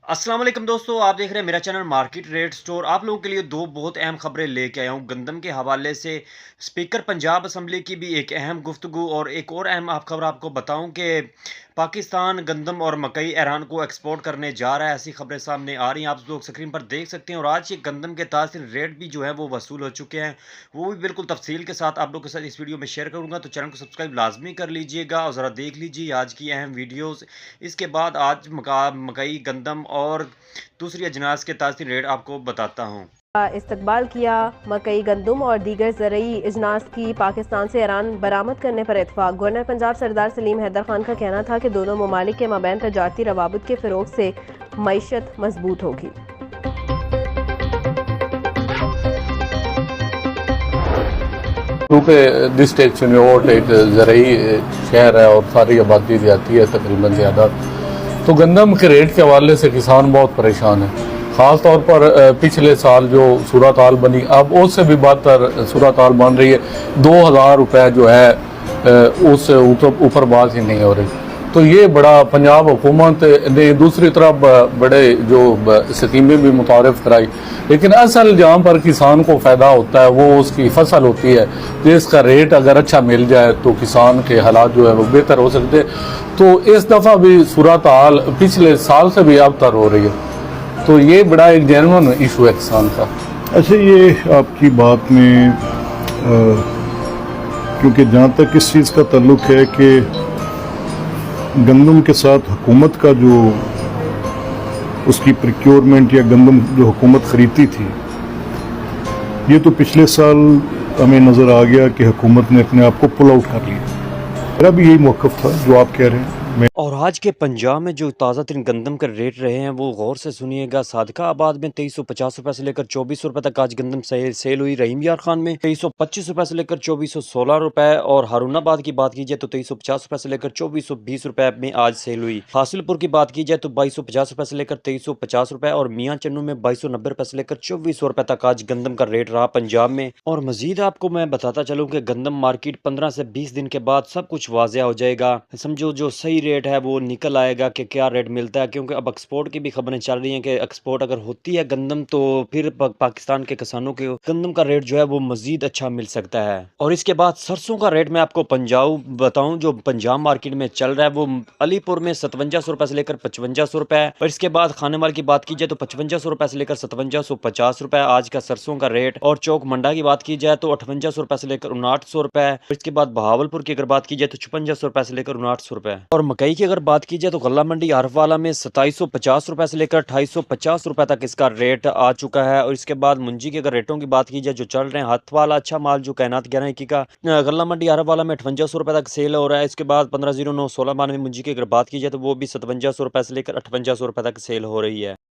अस्सलाम वालेकुम दोस्तों, आप देख रहे हैं मेरा चैनल मार्केट रेट स्टोर। आप लोगों के लिए दो बहुत अहम खबरें लेके आया हूँ गंदम के हवाले से। स्पीकर पंजाब असम्बली की भी एक अहम गुफ्तगू और एक और अहम आप खबर आपको बताऊं कि पाकिस्तान गंदम और मकई ईरान को एक्सपोर्ट करने जा रहा है। ऐसी खबरें सामने आ रही हैं, आप लोग स्क्रीन पर देख सकते हैं। और आज ये गंदम के ताज़ा रेट भी जो है वो वसूल हो चुके हैं, वो भी बिल्कुल तफसील के साथ आप लोग के साथ इस वीडियो में शेयर करूँगा। तो चैनल को सब्सक्राइब लाजमी कर लीजिएगा और ज़रा देख लीजिए आज की अहम वीडियोज़। इसके बाद आज मकई गंदम और दूसरी अजनास के ताज़ा रेट आपको बताता हूँ। इस्तकबाल किया। मकई गंदम और दीगर ज़रूरी अजनास की पाकिस्तान से ईरान बरामद करने पर इतफाक। गवर्नर पंजाब सरदार सलीम हैदर खान का कहना था कि दोनों ममालिक के माबैन तजारती रवाबित के फ़रोग से मईशत मजबूत होगी। क्योंकि दिस स्टेट चुनियोट एक ज़रूरी शहर है और सारी आबादी जाती है तकरीबन ज़्यादा, तो गंदम के रेट के हवाले से किसान बहुत परेशान है। ख़ास तौर पर पिछले साल जो सूरत हाल बनी, अब उससे भी बदतर सूरत हाल बन रही है। 2000 रुपये जो है उससे ऊपर बात ही नहीं हो रही। तो ये बड़ा पंजाब हुकूमत ने दूसरी तरफ बड़े जो स्कीमें भी मुतारफ़ कराई, लेकिन असल जहाँ पर किसान को फ़ायदा होता है वो उसकी फसल होती है, जिसका रेट अगर अच्छा मिल जाए तो किसान के हालात जो है वो बेहतर हो सकते। तो इस दफ़ा भी सूरत हाल पिछले साल से भी अबतर हो रही है, तो ये बड़ा एक जेन्युइन इशू है किसान का। अच्छा, ये आपकी बात में क्योंकि जहाँ तक इस चीज़ का ताल्लुक है कि गंदम के साथ हुकूमत का जो उसकी प्रिक्योरमेंट या गंदम जो हुकूमत ख़रीदती थी, ये तो पिछले साल हमें नज़र आ गया कि हुकूमत ने अपने आप को पुल आउट कर लिया। मेरा भी यही मौक़िफ़ था जो आप कह रहे हैं। और आज के पंजाब में जो ताज़ा तरीन गंदम के रेट रहे हैं वो गौर से सुनिएगा। सादकाबाद में 2350 रुपये से लेकर 2400 रुपये तक आज गंदम सेल हुई। रहीम यार खान में 2325 रुपये से लेकर 2416 रुपये, और हारूनाबाद की बात की जाए तो 2350 रुपये से लेकर 2420 रुपये में आज सेल हुई। हासिलपुर की बात की जाए तो 2250 रुपये से लेकर 2350 रुपये, और मियाँ चन्नू में 2290 रुपये से लेकर 2400 रुपये तक आज गंदम का रेट रहा पंजाब में। और मजीद आपको मैं बताता चलूँ कि गंदम मार्केट 15 से 20 दिन के बाद सब कुछ वाज़ेह हो जाएगा। समझो जो सही रेट है वो निकल आएगा कि क्या रेट मिलता है, क्योंकि अब एक्सपोर्ट की भी खबरें चल रही हैं कि एक्सपोर्ट अगर होती है गंदम तो फिर पाकिस्तान के किसानों के गंदम का रेट जो है वो मजीद अच्छा मिल सकता है। और इसके बाद सरसों का रेट मैं आपको पंजाब बताऊं, जो पंजाब मार्केट में चल रहा है वो अलीपुर में 5700 रुपए से लेकर 5500 रुपए, और इसके बाद खानेवाल की बात की जाए तो 5500 रुपए से लेकर 5750 रुपए आज का सरसों का रेट। और चौक मंडा की बात की जाए तो 5800 रुपए से लेकर 5900 रुपए, इसके बाद बहावलपुर की अगर बात की जाए तो 5600 रुपए से लेकर 5900 रुपए। और मकई की अगर बात की जाए तो गल्ला मंडी आरफवाला में 2750 रुपए से लेकर 2850 रुपए तक इसका रेट आ चुका है। और इसके बाद मुंजी के अगर रेटों की बात की जाए जो चल रहे हैं, हाथ वाला अच्छा माल जो कैनात 11 का गल्ला मंडी आरफवाला में 5800 रुपए तक सेल हो रहा है। इसके बाद 1509 1692 मुंजी की अगर बात की जाए तो वो भी 5700 रुपए से लेकर 5800 रुपए तक सेल हो रही है।